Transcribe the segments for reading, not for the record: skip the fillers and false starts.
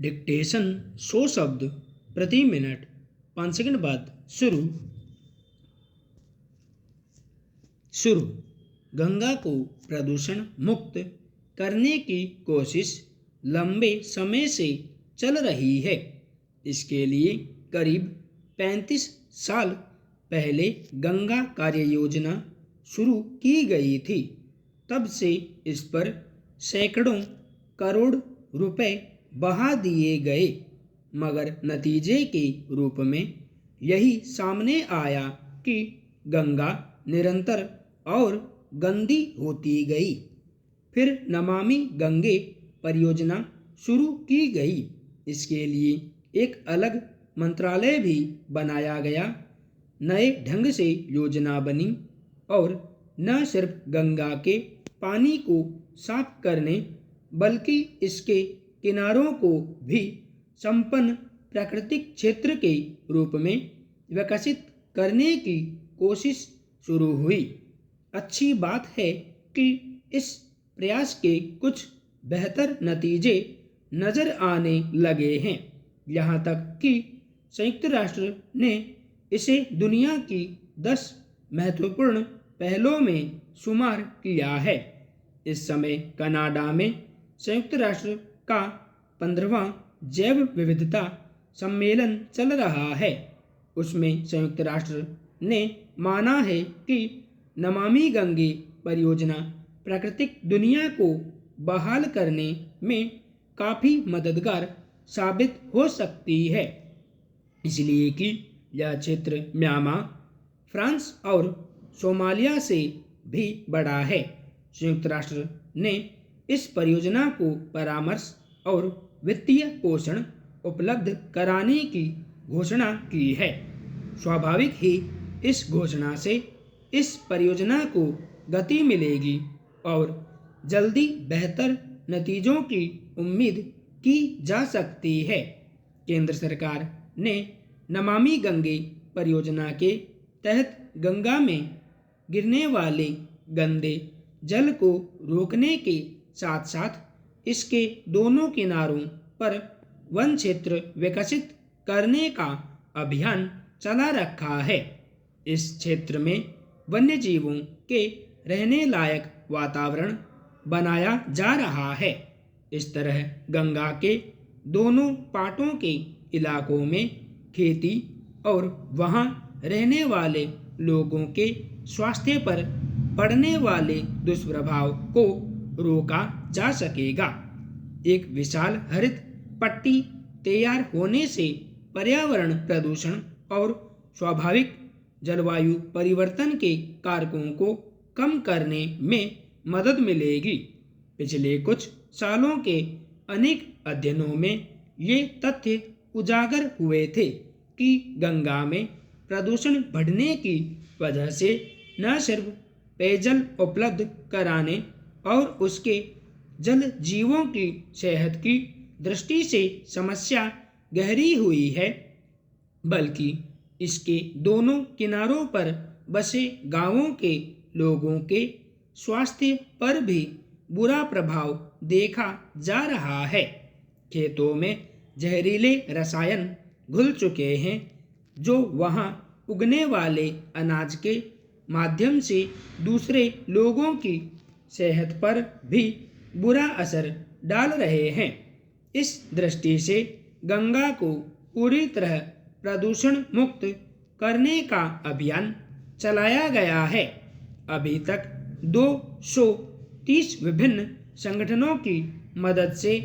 Dictation 100 शब्द प्रति minute. 5 second बाद शुरू। गंगा को प्रदूषण मुक्त करने की कोशिश लंबे समय से चल रही है। इसके लिए करीब 35 साल पहले गंगा कार्य योजना शुरू की गई थी। तब से इस पर सैकड़ों करोड़ रुपए बहा दिए गए, मगर नतीजे के रूप में यही सामने आया कि गंगा निरंतर और गंदी होती गई। फिर नमामि गंगे परियोजना शुरू की गई। इसके लिए एक अलग मंत्रालय भी बनाया गया। नए ढंग से योजना बनी और न सिर्फ गंगा के पानी को साफ करने बल्कि इसके किनारों को भी संपन्न प्राकृतिक क्षेत्र के रूप में विकसित करने की कोशिश शुरू हुई। अच्छी बात है कि इस प्रयास के कुछ बेहतर नतीजे नजर आने लगे हैं। यहाँ तक कि संयुक्त राष्ट्र ने इसे दुनिया की 10 महत्वपूर्ण पहलों में शुमार किया है। इस समय कनाडा में संयुक्त राष्ट्र का 15वां जैव विविधता सम्मेलन चल रहा है। उसमें संयुक्त राष्ट्र ने माना है कि नमामि गंगे परियोजना प्राकृतिक दुनिया को बहाल करने में काफ़ी मददगार साबित हो सकती है, इसलिए कि यह क्षेत्र म्यांमार, फ्रांस और सोमालिया से भी बड़ा है। संयुक्त राष्ट्र ने इस परियोजना को परामर्श और वित्तीय पोषण उपलब्ध कराने की घोषणा की है। स्वाभाविक ही इस घोषणा से इस परियोजना को गति मिलेगी और जल्दी बेहतर नतीजों की उम्मीद की जा सकती है। केंद्र सरकार ने नमामि गंगे परियोजना के तहत गंगा में गिरने वाले गंदे जल को रोकने के साथ साथ इसके दोनों किनारों पर वन क्षेत्र विकसित करने का अभियान चला रखा है। इस क्षेत्र में वन्य जीवों के रहने लायक वातावरण बनाया जा रहा है। इस तरह गंगा के दोनों पाटों के इलाकों में खेती और वहां रहने वाले लोगों के स्वास्थ्य पर पड़ने वाले दुष्प्रभाव को रोका जा सकेगा। एक विशाल हरित पट्टी तैयार होने से पर्यावरण प्रदूषण और स्वाभाविक जलवायु परिवर्तन के कारकों को कम करने में मदद मिलेगी। पिछले कुछ सालों के अनेक अध्ययनों में ये तथ्य उजागर हुए थे कि गंगा में प्रदूषण बढ़ने की वजह से न सिर्फ पेयजल उपलब्ध कराने और उसके जल जीवों की सेहत की दृष्टि से समस्या गहरी हुई है, बल्कि इसके दोनों किनारों पर बसे गांवों के लोगों के स्वास्थ्य पर भी बुरा प्रभाव देखा जा रहा है। खेतों में जहरीले रसायन घुल चुके हैं जो वहां उगने वाले अनाज के माध्यम से दूसरे लोगों की सेहत पर भी बुरा असर डाल रहे हैं। इस दृष्टि से गंगा को पूरी तरह प्रदूषण मुक्त करने का अभियान चलाया गया है। अभी तक 230 विभिन्न संगठनों की मदद से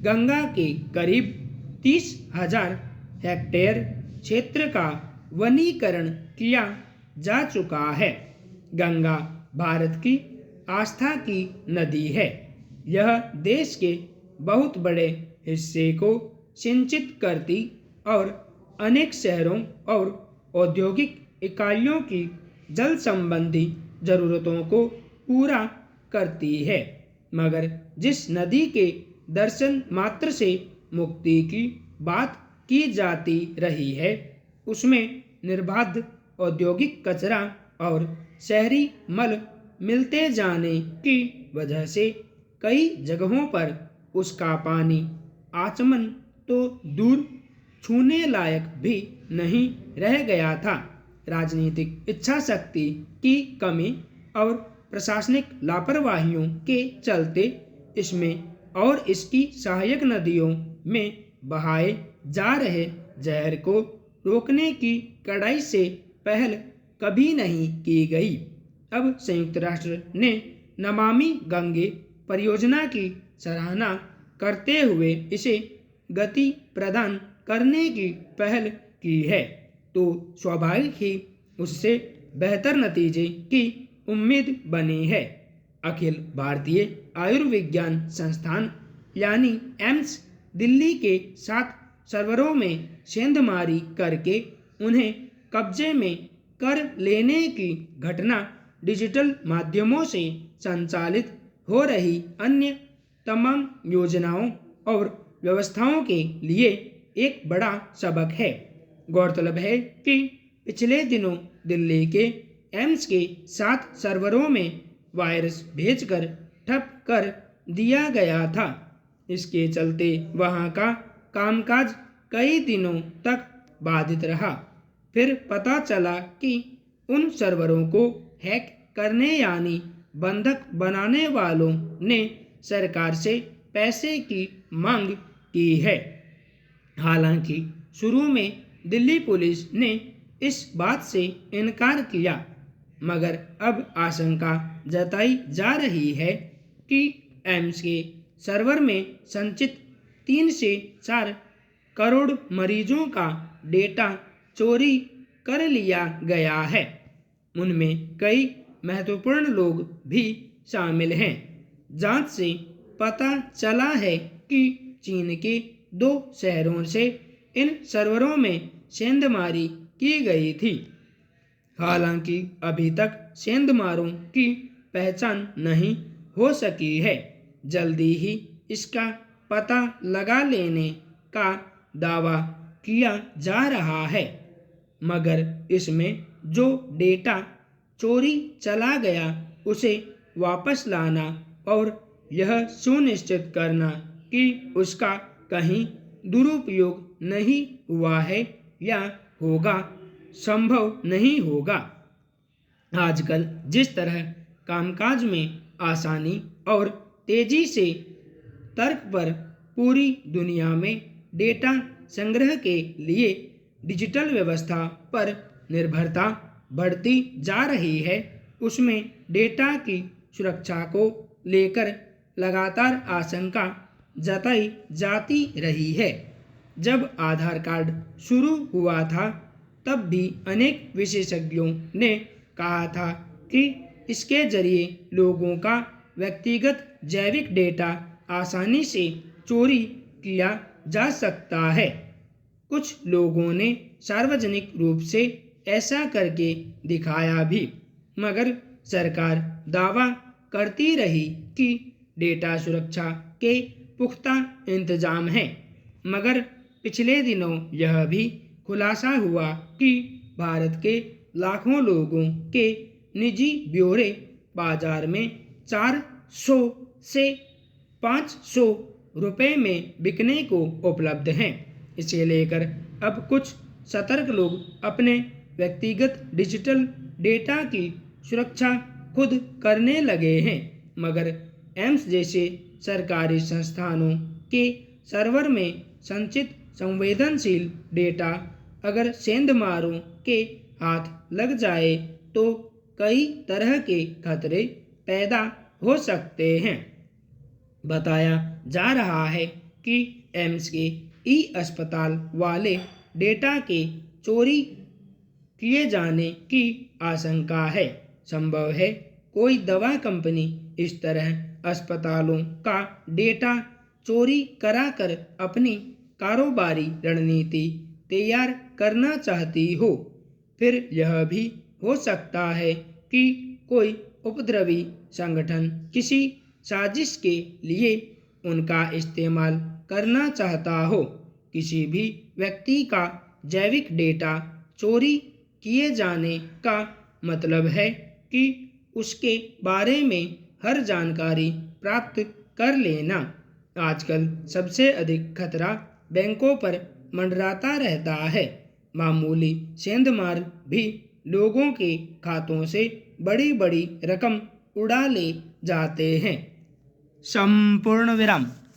गंगा के करीब 30,000 हेक्टेयर क्षेत्र का वनीकरण किया जा चुका है। गंगा भारत की आस्था की नदी है। यह देश के बहुत बड़े हिस्से को सिंचित करती और अनेक शहरों और औद्योगिक इकाइयों की जल संबंधी जरूरतों को पूरा करती है। मगर जिस नदी के दर्शन मात्र से मुक्ति की बात की जाती रही है, उसमें निर्बाध औद्योगिक कचरा और शहरी मल मिलते जाने की वजह से कई जगहों पर उसका पानी आचमन तो दूर छूने लायक भी नहीं रह गया था। राजनीतिक इच्छा शक्ति की कमी और प्रशासनिक लापरवाहियों के चलते इसमें और इसकी सहायक नदियों में बहाए जा रहे जहर को रोकने की कड़ाई से पहल कभी नहीं की गई। अब संयुक्त राष्ट्र ने नमामि गंगे परियोजना की सराहना करते हुए इसे गति प्रदान करने की पहल की है, तो स्वाभाविक ही उससे बेहतर नतीजे की उम्मीद बनी है। अखिल भारतीय आयुर्विज्ञान संस्थान यानी एम्स दिल्ली के 7 सर्वरों में सेंधमारी करके उन्हें कब्जे में कर लेने की घटना डिजिटल माध्यमों से संचालित हो रही अन्य तमाम योजनाओं और व्यवस्थाओं के लिए एक बड़ा सबक है। गौरतलब है कि पिछले दिनों दिल्ली के एम्स के 7 सर्वरों में वायरस भेजकर ठप कर दिया गया था। इसके चलते वहां का कामकाज कई दिनों तक बाधित रहा। फिर पता चला कि उन सर्वरों को हैक करने यानी बंधक बनाने वालों ने सरकार से पैसे की मांग की है। हालांकि शुरू में दिल्ली पुलिस ने इस बात से इनकार किया, मगर अब आशंका जताई जा रही है कि एम्स के सर्वर में संचित 3 से 4 करोड़ मरीजों का डेटा चोरी कर लिया गया है। उनमें कई महत्वपूर्ण लोग भी शामिल हैं। जांच से पता चला है कि चीन के 2 शहरों से इन सर्वरों में सेंधमारी की गई थी। हालांकि अभी तक सेंधमारों की पहचान नहीं हो सकी है। जल्दी ही इसका पता लगा लेने का दावा किया जा रहा है, मगर इसमें जो डेटा चोरी चला गया उसे वापस लाना और यह सुनिश्चित करना कि उसका कहीं दुरुपयोग नहीं हुआ है या होगा, संभव नहीं होगा। आजकल जिस तरह कामकाज में आसानी और तेजी से तर्क पर पूरी दुनिया में डेटा संग्रह के लिए डिजिटल व्यवस्था पर निर्भरता बढ़ती जा रही है, उसमें डेटा की सुरक्षा को लेकर लगातार आशंका जताई जाती रही है। जब आधार कार्ड शुरू हुआ था तब भी अनेक विशेषज्ञों ने कहा था कि इसके जरिए लोगों का व्यक्तिगत जैविक डेटा आसानी से चोरी किया जा सकता है। कुछ लोगों ने सार्वजनिक रूप से ऐसा करके दिखाया भी, मगर सरकार दावा करती रही कि डेटा सुरक्षा के पुख्ता इंतजाम हैं। मगर पिछले दिनों यह भी खुलासा हुआ कि भारत के लाखों लोगों के निजी ब्यौरे बाजार में 400 से 500 रुपए में बिकने को उपलब्ध हैं। इसे लेकर अब कुछ सतर्क लोग अपने व्यक्तिगत डिजिटल डेटा की सुरक्षा खुद करने लगे हैं, मगर एम्स जैसे सरकारी संस्थानों के सर्वर में संचित संवेदनशील डेटा अगर सेंधमारों के हाथ लग जाए तो कई तरह के खतरे पैदा हो सकते हैं। बताया जा रहा है कि एम्स के अस्पताल वाले डेटा के चोरी किए जाने की आशंका है। संभव है कोई दवा कंपनी इस तरह अस्पतालों का डेटा चोरी कराकर अपनी कारोबारी रणनीति तैयार करना चाहती हो। फिर यह भी हो सकता है कि कोई उपद्रवी संगठन किसी साजिश के लिए उनका इस्तेमाल करना चाहता हो। किसी भी व्यक्ति का जैविक डेटा चोरी किए जाने का मतलब है कि उसके बारे में हर जानकारी प्राप्त कर लेना। आजकल सबसे अधिक खतरा बैंकों पर मंडराता रहता है। मामूली सेंधमार भी लोगों के खातों से बड़ी बड़ी रकम उड़ा ले जाते हैं। संपूर्ण विराम।